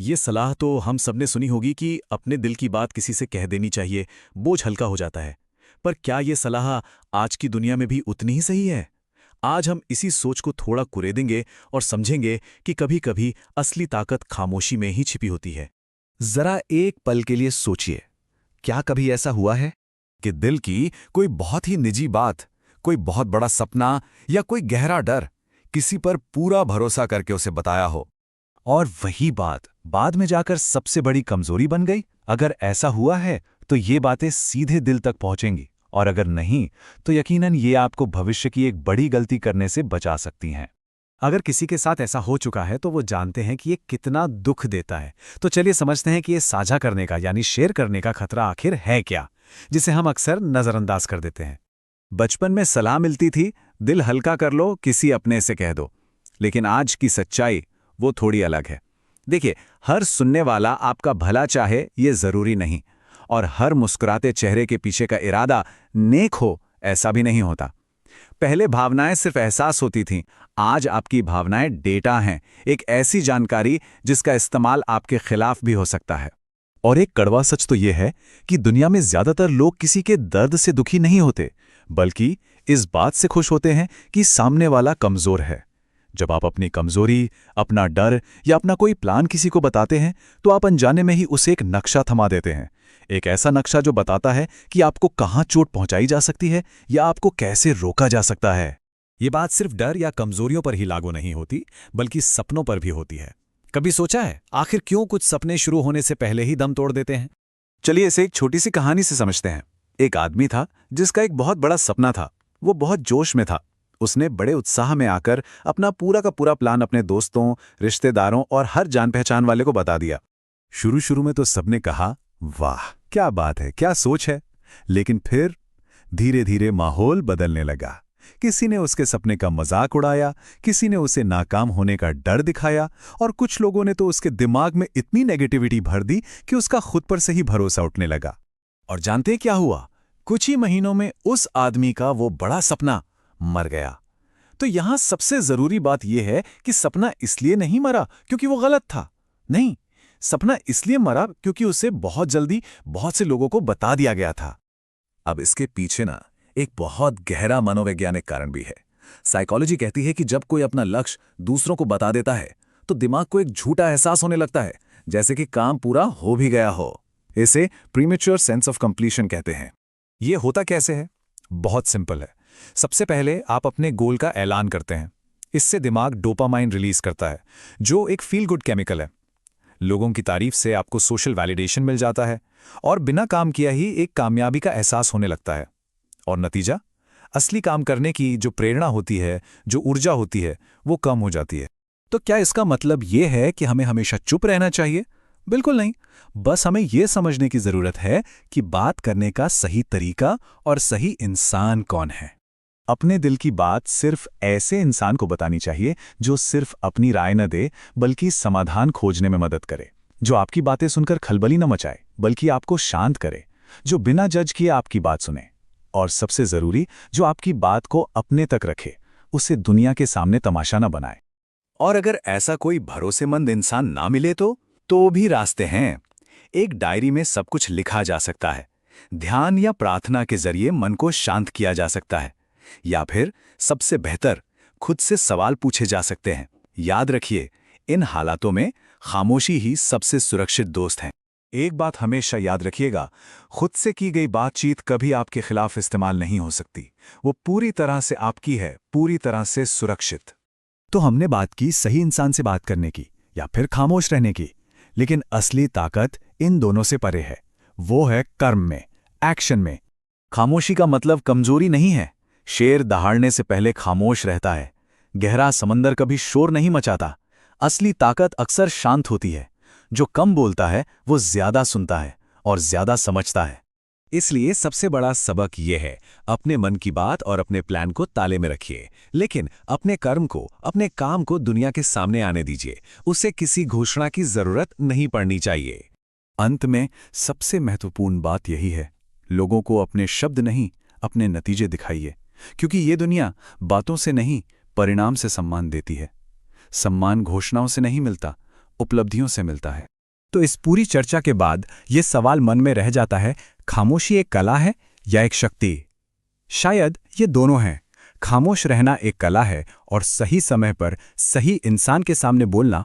ये सलाह तो हम सबने सुनी होगी कि अपने दिल की बात किसी से कह देनी चाहिए, बोझ हल्का हो जाता है। पर क्या ये सलाह आज की दुनिया में भी उतनी ही सही है? आज हम इसी सोच को थोड़ा कुरेदेंगे और समझेंगे कि कभी-कभी असली ताकत खामोशी में ही छिपी होती है। जरा एक पल के लिए सोचिए, क्या कभी ऐसा हुआ है कि दिल की कोई बहुत ही निजी बात, कोई बहुत बड़ा सपना या कोई गहरा डर किसी पर पूरा भरोसा करके उसे बताया हो, और वही बात बाद में जाकर सबसे बड़ी कमजोरी बन गई? अगर ऐसा हुआ है तो ये बातें सीधे दिल तक पहुंचेंगी, और अगर नहीं तो यकीनन ये आपको भविष्य की एक बड़ी गलती करने से बचा सकती हैं। अगर किसी के साथ ऐसा हो चुका है तो वो जानते हैं कि ये कितना दुख देता है। तो चलिए समझते हैं कि ये साझा करने का यानी शेयर करने का खतरा आखिर है क्या, जिसे हम अक्सर नजरअंदाज कर देते हैं। बचपन में सलाह मिलती थी, दिल हल्का कर लो, किसी अपने से कह दो। लेकिन आज की सच्चाई वो थोड़ी अलग है। देखिए, हर सुनने वाला आपका भला चाहे ये जरूरी नहीं, और हर मुस्कुराते चेहरे के पीछे का इरादा नेक हो ऐसा भी नहीं होता। पहले भावनाएं सिर्फ एहसास होती थीं, आज आपकी भावनाएं डेटा हैं, एक ऐसी जानकारी जिसका इस्तेमाल आपके खिलाफ भी हो सकता है। और एक कड़वा सच तो यह है कि दुनिया में ज्यादातर लोग किसी के दर्द से दुखी नहीं होते, बल्कि इस बात से खुश होते हैं कि सामने वाला कमजोर है। जब आप अपनी कमजोरी, अपना डर या अपना कोई प्लान किसी को बताते हैं तो आप अनजाने में ही उसे एक नक्शा थमा देते हैं। एक ऐसा नक्शा जो बताता है कि आपको कहाँ चोट पहुंचाई जा सकती है या आपको कैसे रोका जा सकता है। ये बात सिर्फ डर या कमजोरियों पर ही लागू नहीं होती, बल्कि सपनों पर भी होती है। कभी सोचा है आखिर क्यों कुछ सपने शुरू होने से पहले ही दम तोड़ देते हैं? चलिए इसे एक छोटी सी कहानी से समझते हैं। एक आदमी था जिसका एक बहुत बड़ा सपना था। वो बहुत जोश में था। उसने बड़े उत्साह में आकर अपना पूरा का पूरा प्लान अपने दोस्तों, रिश्तेदारों और हर जान पहचान वाले को बता दिया। शुरू शुरू में तो सबने कहा, वाह क्या बात है, क्या सोच है। लेकिन फिर धीरे धीरे माहौल बदलने लगा। किसी ने उसके सपने का मजाक उड़ाया, किसी ने उसे नाकाम होने का डर दिखाया, और कुछ लोगों ने तो उसके दिमाग में इतनी नेगेटिविटी भर दी कि उसका खुद पर से ही भरोसा उठने लगा। और जानते क्या हुआ? कुछ ही महीनों में उस आदमी का वो बड़ा सपना मर गया। तो यहां सबसे जरूरी बात यह है कि सपना इसलिए नहीं मरा क्योंकि वो गलत था। नहीं, सपना इसलिए मरा क्योंकि उसे बहुत जल्दी बहुत से लोगों को बता दिया गया था। अब इसके पीछे ना एक बहुत गहरा मनोवैज्ञानिक कारण भी है। साइकोलॉजी कहती है कि जब कोई अपना लक्ष्य दूसरों को बता देता है तो दिमाग को एक झूठा एहसास होने लगता है, जैसे कि काम पूरा हो भी गया हो। इसे प्रीमेच्योर सेंस ऑफ कंप्लीशन कहते हैं। ये होता कैसे है? बहुत सिंपल है। सबसे पहले आप अपने गोल का ऐलान करते हैं। इससे दिमाग डोपामाइन रिलीज करता है, जो एक फील गुड केमिकल है। लोगों की तारीफ से आपको सोशल वैलिडेशन मिल जाता है, और बिना काम किया ही एक कामयाबी का एहसास होने लगता है। और नतीजा, असली काम करने की जो प्रेरणा होती है, जो ऊर्जा होती है, वो कम हो जाती है। तो क्या इसका मतलब ये है कि हमें हमेशा चुप रहना चाहिए? बिल्कुल नहीं। बस हमें यह समझने की जरूरत है कि बात करने का सही तरीका और सही इंसान कौन है। अपने दिल की बात सिर्फ ऐसे इंसान को बतानी चाहिए जो सिर्फ अपनी राय न दे, बल्कि समाधान खोजने में मदद करे, जो आपकी बातें सुनकर खलबली न मचाए बल्कि आपको शांत करे, जो बिना जज किए आपकी बात सुने, और सबसे जरूरी, जो आपकी बात को अपने तक रखे, उसे दुनिया के सामने तमाशा न बनाए। और अगर ऐसा कोई भरोसेमंद इंसान ना मिले तो भी रास्ते हैं। एक डायरी में सब कुछ लिखा जा सकता है, ध्यान या प्रार्थना के जरिए मन को शांत किया जा सकता है, या फिर सबसे बेहतर, खुद से सवाल पूछे जा सकते हैं। याद रखिए, इन हालातों में खामोशी ही सबसे सुरक्षित दोस्त है। एक बात हमेशा याद रखिएगा, खुद से की गई बातचीत कभी आपके खिलाफ इस्तेमाल नहीं हो सकती। वो पूरी तरह से आपकी है, पूरी तरह से सुरक्षित। तो हमने बात की सही इंसान से बात करने की या फिर खामोश रहने की, लेकिन असली ताकत इन दोनों से परे है। वो है कर्म में, एक्शन में। खामोशी का मतलब कमजोरी नहीं है। शेर दहाड़ने से पहले खामोश रहता है। गहरा समंदर कभी शोर नहीं मचाता। असली ताकत अक्सर शांत होती है। जो कम बोलता है वो ज्यादा सुनता है और ज्यादा समझता है। इसलिए सबसे बड़ा सबक यह है, अपने मन की बात और अपने प्लान को ताले में रखिए, लेकिन अपने कर्म को, अपने काम को दुनिया के सामने आने दीजिए। उसे किसी घोषणा की जरूरत नहीं पड़नी चाहिए। अंत में सबसे महत्वपूर्ण बात यही है, लोगों को अपने शब्द नहीं, अपने नतीजे दिखाइए, क्योंकि ये दुनिया बातों से नहीं, परिणाम से सम्मान देती है। सम्मान घोषणाओं से नहीं मिलता, उपलब्धियों से मिलता है। तो इस पूरी चर्चा के बाद ये सवाल मन में रह जाता है, खामोशी एक कला है या एक शक्ति? शायद ये दोनों हैं। खामोश रहना एक कला है और सही समय पर सही इंसान के सामने बोलना